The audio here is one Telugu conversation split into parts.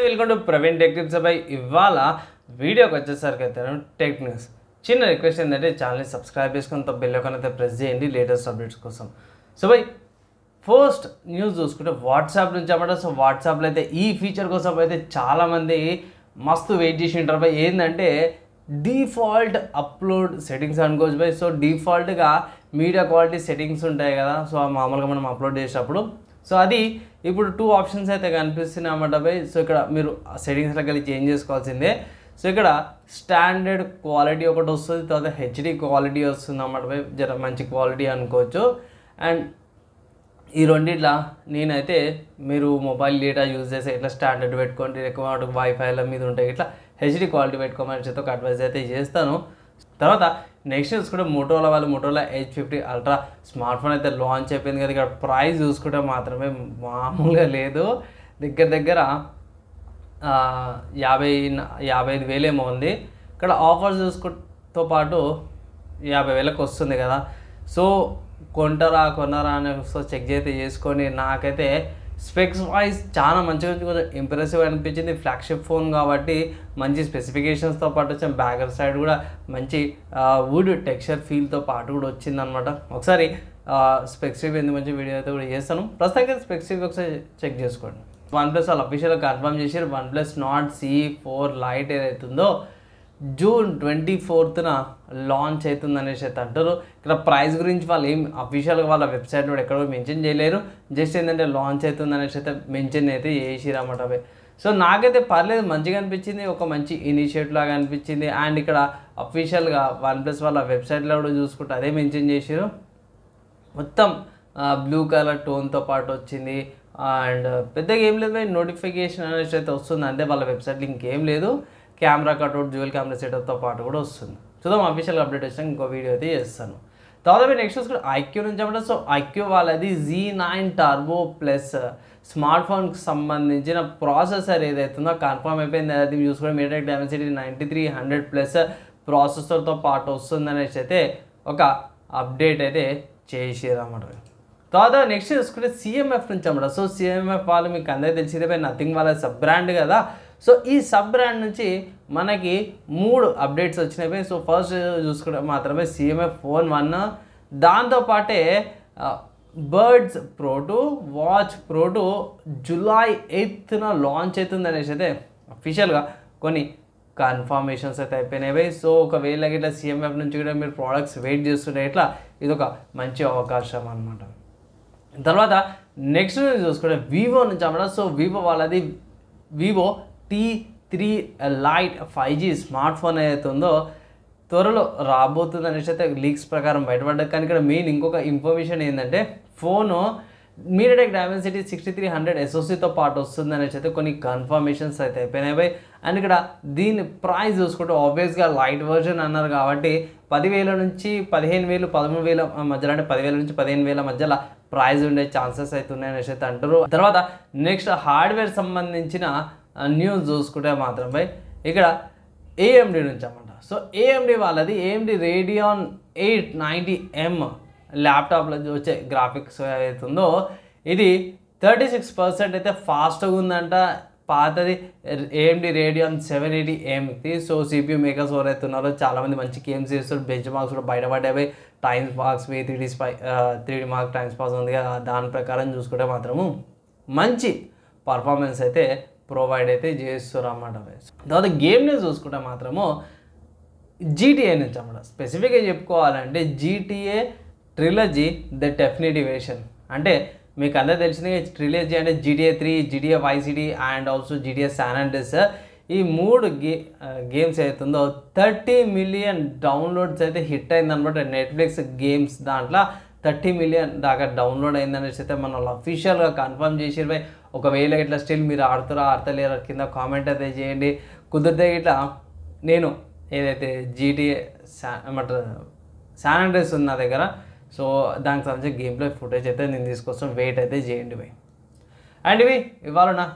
Welcome to Praveen tech tips by ఇవాళ వీడియోకి వచ్చేసరికి అయితే టెక్ న్యూస్. చిన్న రిక్వెస్ట్ ఏంటంటే ఛానల్ని సబ్స్క్రైబ్ చేసుకుని బెల్ ఐకాన్ అయితే ప్రెస్ చేయండి లేటెస్ట్ అప్డేట్స్ కోసం. సో బై ఫస్ట్ న్యూస్ చూసుకుంటే వాట్సాప్ నుంచి అన్నమాట. సో వాట్సాప్లో అయితే ఈ ఫీచర్ కోసం అయితే చాలామంది మస్తు వెయిట్ చేసి ఉంటారు బై. ఏంటంటే డిఫాల్ట్ అప్లోడ్ సెట్టింగ్స్ అనుకోవచ్చు బై. సో డిఫాల్ట్గా మీడియా క్వాలిటీ సెట్టింగ్స్ ఉంటాయి కదా, సో మామూలుగా మనం అప్లోడ్ చేసేటప్పుడు సో అది ఇప్పుడు 2 ఆప్షన్స్ అయితే కనిపిస్తున్నాయి అన్నమాట బై. సో ఇక్కడ మీరు సెట్టింగ్స్లోకి వెళ్ళి చేంజ్ చేసుకోవాల్సిందే. సో ఇక్కడ స్టాండర్డ్ క్వాలిటీ ఒకటి వస్తుంది, తర్వాత హెచ్డి క్వాలిటీ వస్తుంది అన్నమాట బై. జర మంచి క్వాలిటీ అనుకోవచ్చు. అండ్ ఈ రెండిట్లా నేనైతే మీరు మొబైల్ డేటా యూజ్ చేస్తే ఇట్లా స్టాండర్డ్ పెట్టుకోండి, ఎక్కువ వైఫైల మీద ఉంటాయి, ఇట్లా హెచ్డి క్వాలిటీ పెట్టుకోమని చేత ఒక అడ్వైజ్ అయితే చేస్తాను. తర్వాత నెక్స్ట్ చూసుకుంటే మోటోరోలా వాళ్ళు Motorola H50 ultra smart phone అయితే లాంచ్ అయిపోయింది కదా. ఇక్కడ ప్రైస్ చూసుకుంటే మాత్రమే మామూలుగా లేదు, దగ్గర 55,000 ఏమో ఉంది. ఇక్కడ ఆఫర్స్ చూసుకుంటూ పాటు 50,000కి వస్తుంది కదా. సో కొనరా అని సో చెక్ అయితే చేసుకొని నాకైతే స్పెక్స్ వైజ్ చాలా మంచిగా కొంచెం ఇంప్రెసివ్ అనిపించింది. ఫ్లాగ్షిప్ ఫోన్ కాబట్టి మంచి స్పెసిఫికేషన్స్తో పాటు వచ్చాం. బ్యాక్ సైడ్ కూడా మంచి వుడ్ టెక్స్చర్ ఫీల్తో పాటు కూడా వచ్చిందనమాట. ఒకసారి స్పెక్స్ రివ్యూ ఎందుకు మంచి వీడియో అయితే కూడా చేస్తాను. ప్రస్తుతానికి స్పెక్స్ రివ్యూ ఒకసారి చెక్ చేసుకోండి. OnePlus వాళ్ళు అఫీషియల్గా కన్ఫర్మ్ చేశారు OnePlus Nord CE4 Lite ఏదైతుందో June 24th లాంచ్ అవుతుంది అనేసి అయితే అంటారు. ఇక్కడ ప్రైస్ గురించి వాళ్ళు ఏం అఫీషియల్గా వాళ్ళ వెబ్సైట్లో ఎక్కడ మెన్షన్ చేయలేరు. జస్ట్ ఏంటంటే లాంచ్ అవుతుంది అనేసి అయితే మెన్షన్ అయితే చేసిరన్నమాట అవి. సో నాకైతే పర్లేదు, మంచిగా అనిపించింది, ఒక మంచి ఇనిషియేటివ్ లాగా అనిపించింది. అండ్ ఇక్కడ అఫీషియల్గా OnePlus వాళ్ళ వెబ్సైట్లో కూడా చూసుకుంటే అదే మెన్షన్ చేసారు. మొత్తం బ్లూ కలర్ టోన్తో పాటు వచ్చింది. అండ్ పెద్దగా ఏం లేదు, నోటిఫికేషన్ అనేసి అయితే వస్తుంది అంతే. వాళ్ళ వెబ్సైట్లో ఇంకేం లేదు. కెమెరా కట్అవుట్ డ్యూయల్ కెమెరా సెటప్తో పాటు కూడా వస్తుంది. చూద్దాం అఫీషియల్ అప్డేట్ వచ్చినాక ఇంకో వీడియో అయితే చేస్తాను. తర్వాత నెక్స్ట్ చూసుకుంటే ఐక్యూ నుంచి అన్నమాట. సో ఐక్యూ వాళ్ళది Z9 టర్బో ప్లస్ స్మార్ట్ ఫోన్కి సంబంధించిన ప్రాసెసర్ ఏదైతుందో కన్ఫర్మ్ అయిపోయింది. అది చూసుకుంటే MediaTek Dimensity 9300+ ప్రాసెసర్తో పాటు వస్తుంది అనేసి అయితే ఒక అప్డేట్ అయితే చేసారన్నమాట. తర్వాత నెక్స్ట్ చూసుకుంటే CMF నుంచి అన్నమాట. సో CMF వాళ్ళు మీకు అందరికీ తెలిసిందే, నథింగ్ వాళ్ళ సబ్ బ్రాండ్ కదా. సో ఈ సబ్ బ్రాండ్ నుంచి మనకి 3 అప్డేట్స్ వచ్చినాయి. సో ఫస్ట్ చూసుకుంటే మాత్రమే CMF Phone 1, దాంతోపాటే buds Pro 2, watch Pro 2 July 8th launch అవుతుంది అనేసి అయితే అఫీషియల్గా కొన్ని కన్ఫర్మేషన్స్ అయితే అయిపోయినాయి. సో ఒకవేళ ఇట్లా CMF నుంచి కూడా మీరు ప్రోడక్ట్స్ వెయిట్ చేస్తుంటే ఇట్లా ఇదొక మంచి అవకాశం అన్నమాట. తర్వాత నెక్స్ట్ చూసుకుంటే వివో నుంచి అన్నమాట. సో వివో వాళ్ళది Vivo T3 Lite 5G smart phone ఏదైతే ఉందో త్వరలో రాబోతుంది అనేసి అయితే లీక్స్ ప్రకారం బయటపడ్డారు. కానీ ఇక్కడ మెయిన్ ఇంకొక ఇన్ఫర్మేషన్ ఏంటంటే ఫోను MediaTek Dimensity 6300 SoCతో పాటు వస్తుంది అనేసి అయితే కొన్ని కన్ఫర్మేషన్స్ అయితే అయిపోయినాయి. అండ్ ఇక్కడ దీని ప్రైస్ చూసుకుంటే ఆబ్వియస్గా లైట్ వర్జన్ అన్నారు కాబట్టి 10,000 నుంచి 15,000 13,000 మధ్యలో, అంటే 10,000 నుంచి 15,000 మధ్యలో ప్రైస్ ఉండే ఛాన్సెస్ అయితే ఉన్నాయి అనేసి అయితే అంటారు. తర్వాత నెక్స్ట్ హార్డ్వేర్ సంబంధించిన న్యూస్ చూసుకుంటే మాత్రమే ఇక్కడ AMD నుంచి అన్నమాట. సో AMD వాళ్ళది AMD Radeon 890M ల్యాప్టాప్లో వచ్చే గ్రాఫిక్స్ ఏదైతుందో ఇది 36% అయితే ఫాస్ట్గా ఉందంట. పాతది AMD Radeon 780M. So CPU makers ఎవరైతే ఉన్నారో చాలామంది మంచి గేమ్స్ చేస్తారు. బెంచ్ మార్క్స్ కూడా బయటపడ్డాయి. Times marks 3D mark times pass ఉంది కదా, దాని ప్రకారం చూసుకుంటే మాత్రము మంచి పర్ఫార్మెన్స్ అయితే ప్రొవైడ్ అయితే చేస్తారు అన్నమాట. తర్వాత గేమ్ న్యూస్ చూసుకుంటే మాత్రము GTA నుంచి అన్నమాట. స్పెసిఫిక్గా చెప్పుకోవాలంటే GTA trilogy the definitive version. అంటే మీకు అందరూ తెలిసింది ట్రిలజీ అంటే GTA 3, GTA Vice City and also GTA San Andreas. ఈ 3 గేమ్స్ అవుతుందో 30 మిలియన్ డౌన్లోడ్స్ అయితే హిట్ అయిందనమాట. నెట్ఫ్లిక్స్ గేమ్స్ దాంట్లో 30 మిలియన్ దాకా డౌన్లోడ్ అయిందనేసి అయితే మన అఫీషియల్గా కన్ఫర్మ్ చేసిరు. ఒకవేళ ఇట్లా స్టిల్ మీరు ఆడతలేరు కింద కామెంట్ అయితే చేయండి. కుదిరితే ఇట్లా నేను ఏదైతే GTA శాన్ ఆండ్రెస్ ఉంది నా దగ్గర, సో దానికి సంబంధించి గేమ్ ప్లే ఫుటేజ్ అయితే నేను తీసుకొస్తాను, వెయిట్ అయితే చేయండి బై. అండ్ ఇవి ఇవాళ నా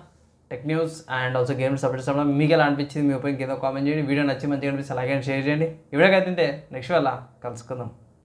tech news and also games updates మీకు ఎలా అనిపించింది మీ ఒపీనియన్ కింద కామెంట్ చేయండి. వీడియో నచ్చి మంచిగా అనిపిస్తే అలాగే షేర్ చేయండి. ఈ వీడియోకి అయితే నెక్స్ట్ వల్ల కలుసుకుందాం.